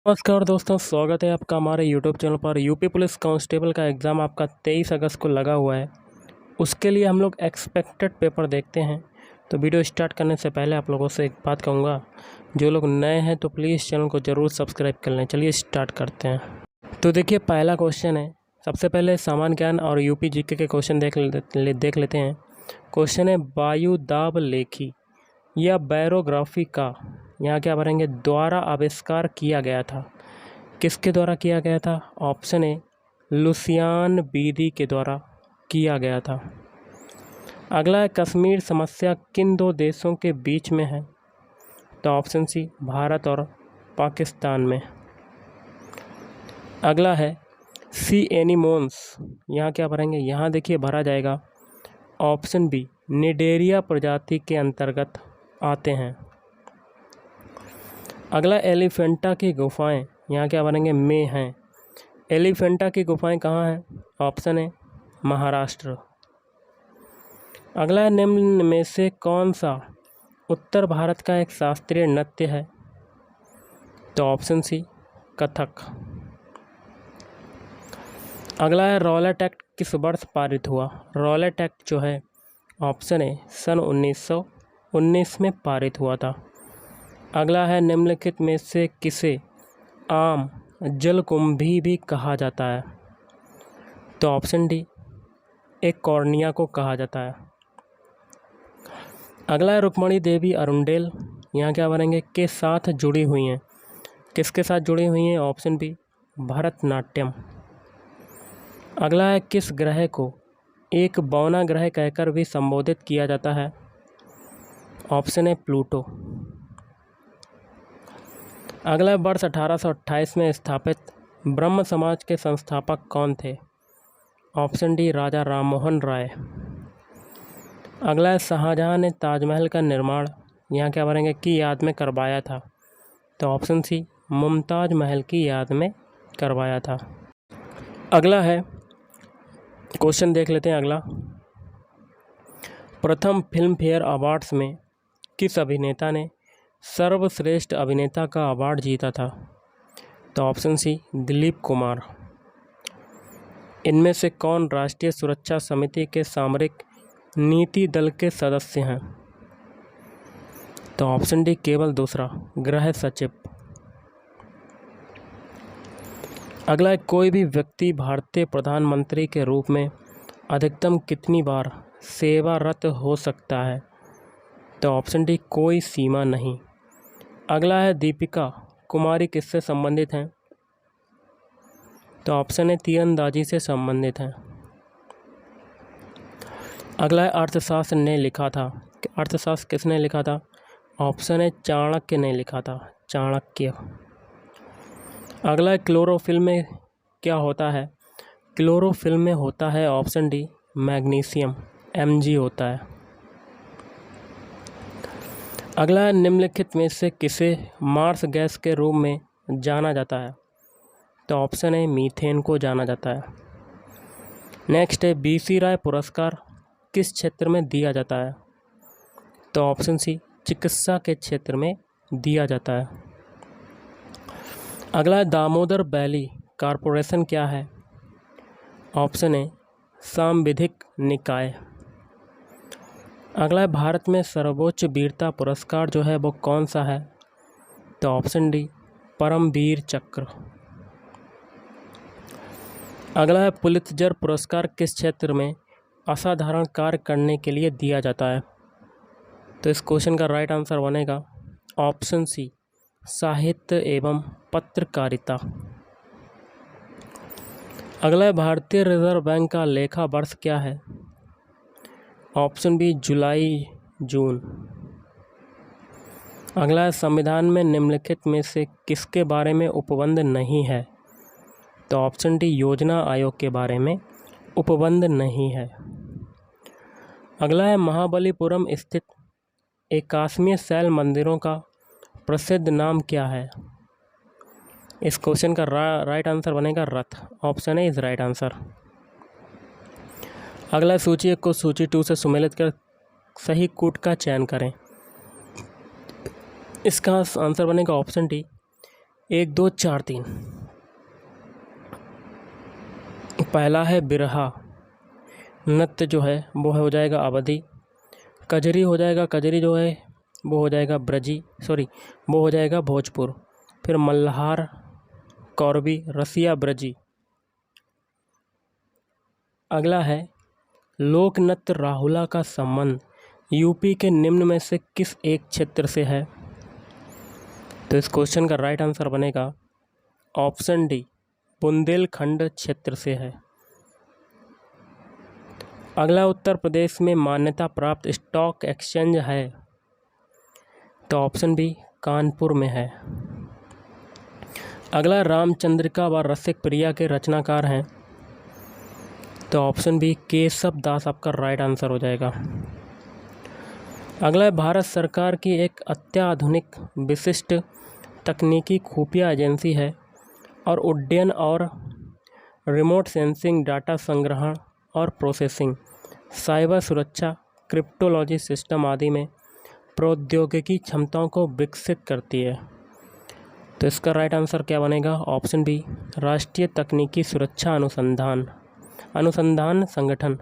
नमस्कार दोस्तों, स्वागत है आपका हमारे यूट्यूब चैनल पर। यूपी पुलिस कांस्टेबल का एग्ज़ाम आपका 23 अगस्त को लगा हुआ है। उसके लिए हम लोग एक्सपेक्टेड पेपर देखते हैं। तो वीडियो स्टार्ट करने से पहले आप लोगों से एक बात कहूँगा, जो लोग नए हैं तो प्लीज़ चैनल को ज़रूर सब्सक्राइब कर लें। चलिए स्टार्ट करते हैं। तो देखिए, पहला क्वेश्चन है। सबसे पहले सामान्य ज्ञान और यूपी जीके के क्वेश्चन देख लेते हैं। क्वेश्चन है, वायु दाब लेखी या बैरोग्राफी का यहाँ क्या भरेंगे द्वारा आविष्कार किया गया था। किसके द्वारा किया गया था? ऑप्शन ए, लुसियान बीदी के द्वारा किया गया था। अगला है, कश्मीर समस्या किन दो देशों के बीच में है? तो ऑप्शन सी, भारत और पाकिस्तान में। अगला है, सी एनिमोन्स, यहाँ क्या भरेंगे? यहाँ देखिए भरा जाएगा ऑप्शन बी, निडेरिया प्रजाति के अंतर्गत आते हैं। अगला, एलिफेंटा की गुफाएं, यहाँ क्या बनेंगे? में हैं। एलिफेंटा की गुफाएं कहाँ हैं? ऑप्शन है महाराष्ट्र। अगला, निम्न में से कौन सा उत्तर भारत का एक शास्त्रीय नृत्य है? तो ऑप्शन सी, कथक। अगला है, रॉलेट एक्ट किस वर्ष पारित हुआ? रॉलेट एक्ट जो है ऑप्शन है सन 1919 में पारित हुआ था। अगला है, निम्नलिखित में से किसे आम जलकुंभी भी कहा जाता है? तो ऑप्शन डी, एक कॉर्निया को कहा जाता है। अगला है, रुक्मणी देवी अरुंडेल, यहाँ क्या बनेंगे? के साथ जुड़ी हुई हैं। किसके साथ जुड़ी हुई हैं? Option B, Bharatanatyam. अगला है, किस ग्रह को एक बौना ग्रह कहकर भी संबोधित किया जाता है? ऑप्शन है प्लूटो। अगला वर्ष 1828 में स्थापित ब्रह्म समाज के संस्थापक कौन थे? Option D, Raja Rammohan Roy. अगला, शाहजहां ने ताजमहल का निर्माण यहाँ क्या भरेंगे? की याद में करवाया था। तो ऑप्शन सी, मुमताज महल की याद में करवाया था। अगला है, क्वेश्चन देख लेते हैं अगला। प्रथम फिल्म फेयर अवार्ड्स में किस अभिनेता ने सर्वश्रेष्ठ अभिनेता का अवार्ड जीता था? तो ऑप्शन सी, दिलीप कुमार। इनमें से कौन राष्ट्रीय सुरक्षा समिति के सामरिक नीति दल के सदस्य हैं? तो ऑप्शन डी, केवल दूसरा, गृह सचिव। अगला है, कोई भी व्यक्ति भारतीय प्रधानमंत्री के रूप में अधिकतम कितनी बार सेवारत हो सकता है? तो ऑप्शन डी, कोई सीमा नहीं। अगला है, दीपिका कुमारी किससे संबंधित हैं? तो ऑप्शन है तीरंदाजी से संबंधित हैं। अगला है, अर्थशास्त्र ने लिखा था। अर्थशास्त्र किसने लिखा था? ऑप्शन है चाणक्य ने लिखा था, चाणक्य। अगला है, क्लोरोफिल में क्या होता है? क्लोरोफिल में होता है ऑप्शन डी, मैग्नीशियम, Mg होता है। अगला है, निम्नलिखित में से किसे मार्स गैस के रूप में जाना जाता है? तो ऑप्शन है मीथेन को जाना जाता है। नेक्स्ट है, BC राय पुरस्कार किस क्षेत्र में दिया जाता है? तो ऑप्शन सी, चिकित्सा के क्षेत्र में दिया जाता है। अगला है, दामोदर वैली कॉरपोरेशन क्या है? ऑप्शन है सांविधिक निकाय। अगला है, भारत में सर्वोच्च वीरता पुरस्कार जो है वो कौन सा है? तो ऑप्शन डी, परमवीर चक्र। अगला है, पुलित्जर पुरस्कार किस क्षेत्र में असाधारण कार्य करने के लिए दिया जाता है? तो इस क्वेश्चन का राइट आंसर बनेगा ऑप्शन सी, साहित्य एवं पत्रकारिता। अगला है, भारतीय रिजर्व बैंक का लेखा वर्ष क्या है? ऑप्शन बी, जुलाई जून। अगला है, संविधान में निम्नलिखित में से किसके बारे में उपबंध नहीं है? तो ऑप्शन डी, योजना आयोग के बारे में उपबंध नहीं है। अगला है, महाबलीपुरम स्थित एकाश्मीय शैल मंदिरों का प्रसिद्ध नाम क्या है? इस क्वेश्चन का राइट आंसर बनेगा रथ, option A is right answer. अगला, सूची 1 को सूची 2 से सुमेलित कर सही कूट का चयन करें। इसका आंसर बनेगा ऑप्शन डी, 1 2 4 3। पहला है बिरहा, नृत्य जो है वो हो जाएगा अवधी। कजरी हो जाएगा, कजरी जो है वो हो जाएगा वो हो जाएगा भोजपुर। फिर मल्हार, कौरवी, रसिया, ब्रजी। अगला है लोक नृत्य राहुला का संबंध यूपी के निम्न में से किस एक क्षेत्र से है? तो इस क्वेश्चन का राइट आंसर बनेगा ऑप्शन डी, बुंदेलखंड क्षेत्र से है। अगला उत्तर प्रदेश में मान्यता प्राप्त स्टॉक एक्सचेंज है? तो ऑप्शन बी, कानपुर में है। अगला रामचंद्रिका व रसिक प्रिया के रचनाकार हैं? तो ऑप्शन बी, केशव दास आपका राइट आंसर हो जाएगा। अगला है भारत सरकार की एक अत्याधुनिक विशिष्ट तकनीकी खुफिया एजेंसी है और उड्डयन और रिमोट सेंसिंग, डाटा संग्रहण और प्रोसेसिंग, साइबर सुरक्षा, क्रिप्टोलॉजी सिस्टम आदि में प्रौद्योगिकी क्षमताओं को विकसित करती है। तो इसका राइट आंसर क्या बनेगा? ऑप्शन बी, राष्ट्रीय तकनीकी सुरक्षा अनुसंधान संगठन।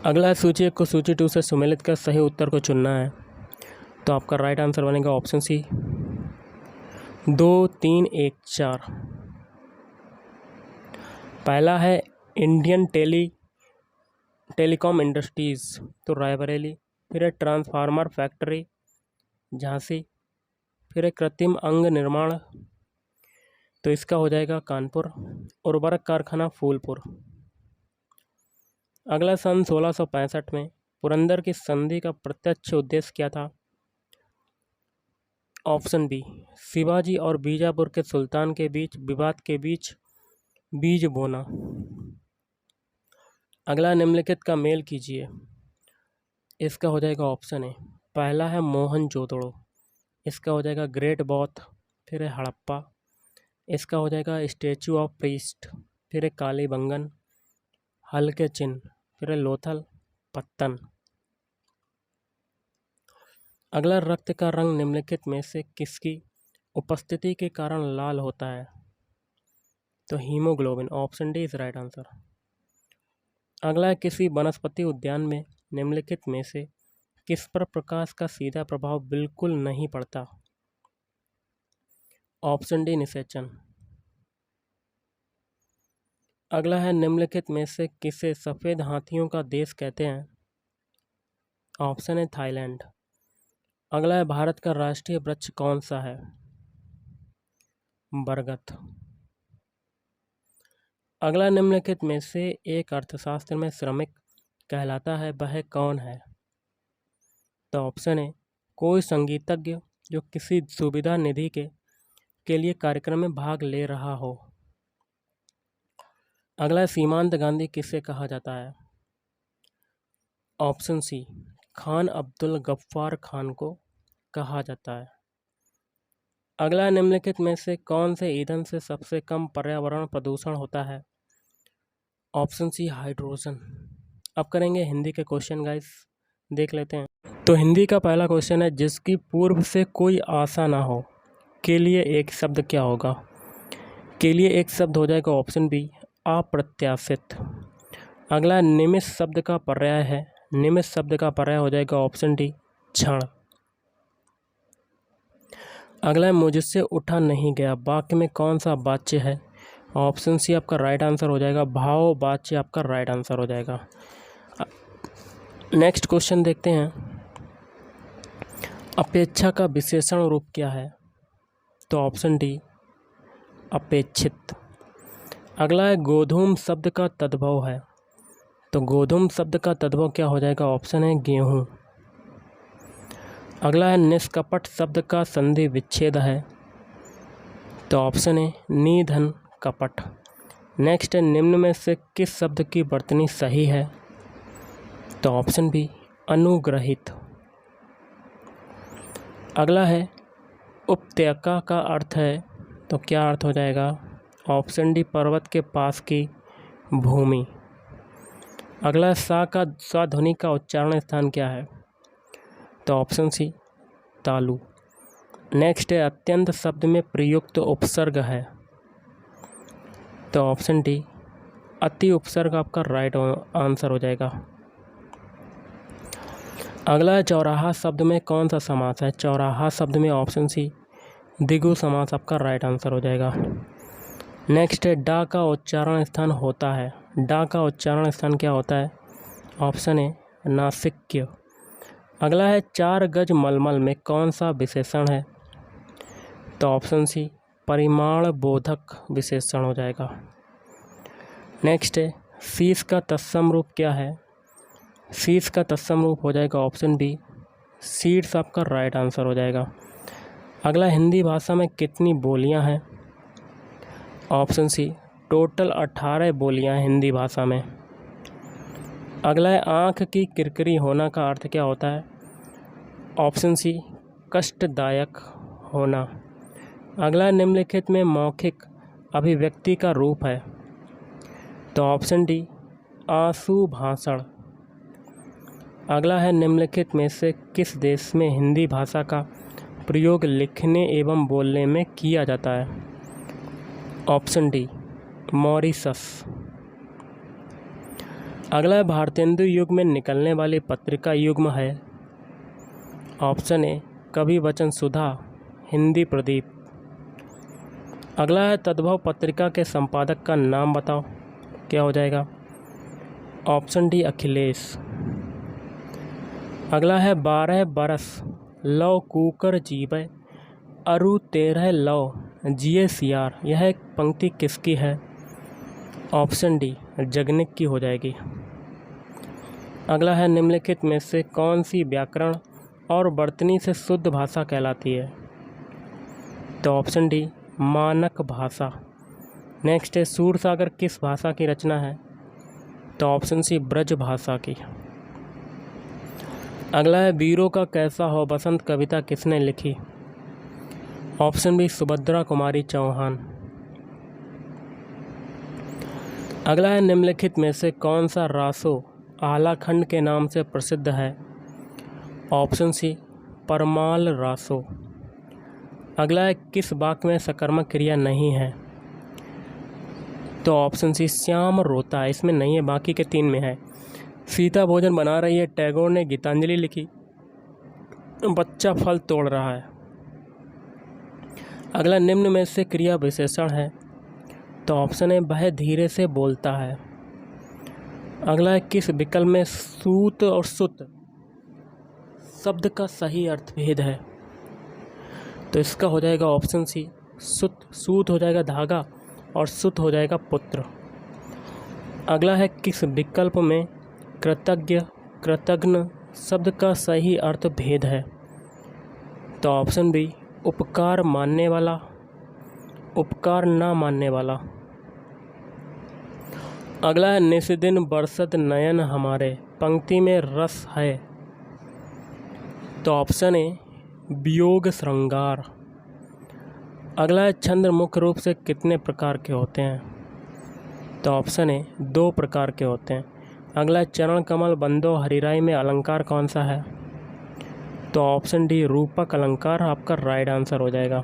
अगला सूची 1 को सूची 2 से सुमेलित कर सही उत्तर को चुनना है। तो आपका राइट आंसर बनेगा ऑप्शन सी, 2 3 1 4। पहला है इंडियन टेलीकॉम इंडस्ट्रीज़, तो रायबरेली। फिर है ट्रांसफार्मर फैक्ट्री, झांसी। फिर है कृत्रिम अंग निर्माण, तो इसका हो जाएगा कानपुर। उर्वरक कारखाना फूलपुर। अगला सन 1665 में पुरंदर की संधि का प्रत्यक्ष उद्देश्य क्या था? ऑप्शन बी, शिवाजी और बीजापुर के सुल्तान के बीच विवाद के बीच बीज बोना। अगला निम्नलिखित का मेल कीजिए, इसका हो जाएगा ऑप्शन ए। पहला है मोहनजोदड़ो, इसका हो जाएगा ग्रेट बौद्ध। फिर है हड़प्पा, इसका हो जाएगा स्टैचू ऑफ प्रीस्ट। फिर है कालीबंगन, हल्के चिन्ह। फिर है लोथल, पत्तन। अगला रक्त का रंग निम्नलिखित में से किसकी उपस्थिति के कारण लाल होता है? तो haemoglobin, option D is right answer. अगला है किसी वनस्पति उद्यान में निम्नलिखित में से किस पर प्रकाश का सीधा प्रभाव बिल्कुल नहीं पड़ता? ऑप्शन डी निषेचन। अगला है निम्नलिखित में से किसे सफ़ेद हाथियों का देश कहते हैं? ऑप्शन है थाईलैंड। अगला है भारत का राष्ट्रीय वृक्ष कौन सा है? बरगद। अगला निम्नलिखित में से एक अर्थशास्त्र में श्रमिक कहलाता है, वह कौन है? तो ऑप्शन है कोई संगीतज्ञ जो किसी सुविधा निधि के लिए कार्यक्रम में भाग ले रहा हो। अगला सीमांत गांधी किसे कहा जाता है? ऑप्शन सी, खान अब्दुल गफ्फार खान को कहा जाता है। अगला निम्नलिखित में से कौन से ईंधन से सबसे कम पर्यावरण प्रदूषण होता है? Option C, hydrogen. अब करेंगे हिंदी के क्वेश्चन गाइस, देख लेते हैं। तो हिंदी का पहला क्वेश्चन है, जिसकी पूर्व से कोई आशा ना हो के लिए एक शब्द क्या होगा? के लिए एक शब्द हो जाएगा ऑप्शन बी, अप्रत्याशित। अगला निमिष शब्द का पर्याय है, निमिष शब्द का पर्याय हो जाएगा ऑप्शन डी, क्षण। अगला मुझसे उठा नहीं गया, वाक्य में कौन सा वाच्य है? ऑप्शन सी आपका राइट आंसर हो जाएगा, भाव वाच्य आपका राइट आंसर हो जाएगा। नेक्स्ट क्वेश्चन देखते हैं, अपेक्षा का विशेषण रूप क्या है? तो ऑप्शन डी, अपेक्षित। अगला है गोधूम शब्द का तद्भव है, तो गोधूम शब्द का तद्भव क्या हो जाएगा? ऑप्शन है गेहूँ। अगला है निष्कपट शब्द का संधि विच्छेद है, तो ऑप्शन है निधन कपट। नेक्स्ट है निम्न में से किस शब्द की वर्तनी सही है? तो ऑप्शन बी, अनुग्रहित। अगला है उपत्यका का अर्थ है, तो क्या अर्थ हो जाएगा? ऑप्शन डी, पर्वत के पास की भूमि। अगला सा का साध्वनि का उच्चारण स्थान क्या है? तो ऑप्शन सी, तालु। नेक्स्ट है अत्यंत शब्द में प्रयुक्त उपसर्ग है, तो ऑप्शन डी अति उपसर्ग आपका राइट आंसर हो जाएगा। अगला है चौराहा शब्द में कौन सा समास है? चौराहा शब्द में ऑप्शन सी द्विगु समास आपका राइट आंसर हो जाएगा। नेक्स्ट है डा का उच्चारण स्थान होता है, डा का उच्चारण स्थान क्या होता है? ऑप्शन ए नासिक्य। अगला है 4 गज मलमल में कौन सा विशेषण है? तो ऑप्शन सी परिमाण बोधक विशेषण हो जाएगा। नेक्स्ट है शीश का तत्सम रूप क्या है? शीश का तत्सम रूप हो जाएगा ऑप्शन बी सीड्स आपका राइट आंसर हो जाएगा। अगला हिंदी भाषा में कितनी बोलियां हैं? ऑप्शन सी टोटल 18 बोलियां हैं हिंदी भाषा में। अगला है आँख की किरकिरी होना का अर्थ क्या होता है? ऑप्शन सी कष्टदायक होना। अगला निम्नलिखित में मौखिक अभिव्यक्ति का रूप है, तो ऑप्शन डी आंसू भाषण। अगला है निम्नलिखित में से किस देश में हिंदी भाषा का प्रयोग लिखने एवं बोलने में किया जाता है? Option D Mauritius. अगला है भारतेंदु युग में निकलने वाली पत्रिका युग्म है, ऑप्शन ए कवि वचन सुधा, हिंदी प्रदीप। अगला है तद्भव पत्रिका के संपादक का नाम बताओ, क्या हो जाएगा? Option D Akhilesh. अगला है 12 बरस लव कूकर जीवे अरु 13 लव जिए सियार, यह एक पंक्ति किसकी है? ऑप्शन डी जगनिक की हो जाएगी। अगला है निम्नलिखित में से कौन सी व्याकरण और वर्तनी से शुद्ध भाषा कहलाती है? तो ऑप्शन डी मानक भाषा। नेक्स्ट है सूरसागर किस भाषा की रचना है? तो ऑप्शन सी ब्रज भाषा की। अगला है वीरों का कैसा हो बसंत कविता किसने लिखी? Option B Subhadra Kumari Chauhan. अगला है निम्नलिखित में से कौन सा रासो आलाखंड के नाम से प्रसिद्ध है? Option C Parmal Raso. अगला है किस वाक्य में सकर्मक क्रिया नहीं है? तो ऑप्शन सी श्याम रोता है, इसमें नहीं है, बाकी के 3 में है। सीता भोजन बना रही है, टैगोर ने गीतांजलि लिखी, बच्चा फल तोड़ रहा है। अगला निम्न में से क्रिया विशेषण है, तो ऑप्शन है वह धीरे से बोलता है। अगला है किस विकल्प में सूत और सुत शब्द का सही अर्थ भेद है? तो इसका हो जाएगा ऑप्शन सी सुत। सूत हो जाएगा धागा और सुत हो जाएगा पुत्र। अगला है किस विकल्प में कृतज्ञ कृतघ्न शब्द का सही अर्थ भेद है? तो ऑप्शन बी उपकार मानने वाला, उपकार ना मानने वाला। अगला है निस्दिन बरसत नयन हमारे, पंक्ति में रस है, तो ऑप्शन ए वियोग श्रृंगार। अगला है छंद मुख्य रूप से कितने प्रकार के होते हैं? तो ऑप्शन ए 2 प्रकार के होते हैं। अगला है चरण कमल बंदो हरिराई में अलंकार कौन सा है? तो ऑप्शन डी रूपक अलंकार आपका राइट आंसर हो जाएगा।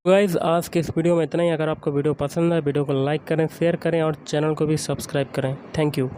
गाइस आज के इस वीडियो में इतना ही। अगर आपको वीडियो पसंद है वीडियो को लाइक करें, शेयर करें और चैनल को भी सब्सक्राइब करें। Thank you.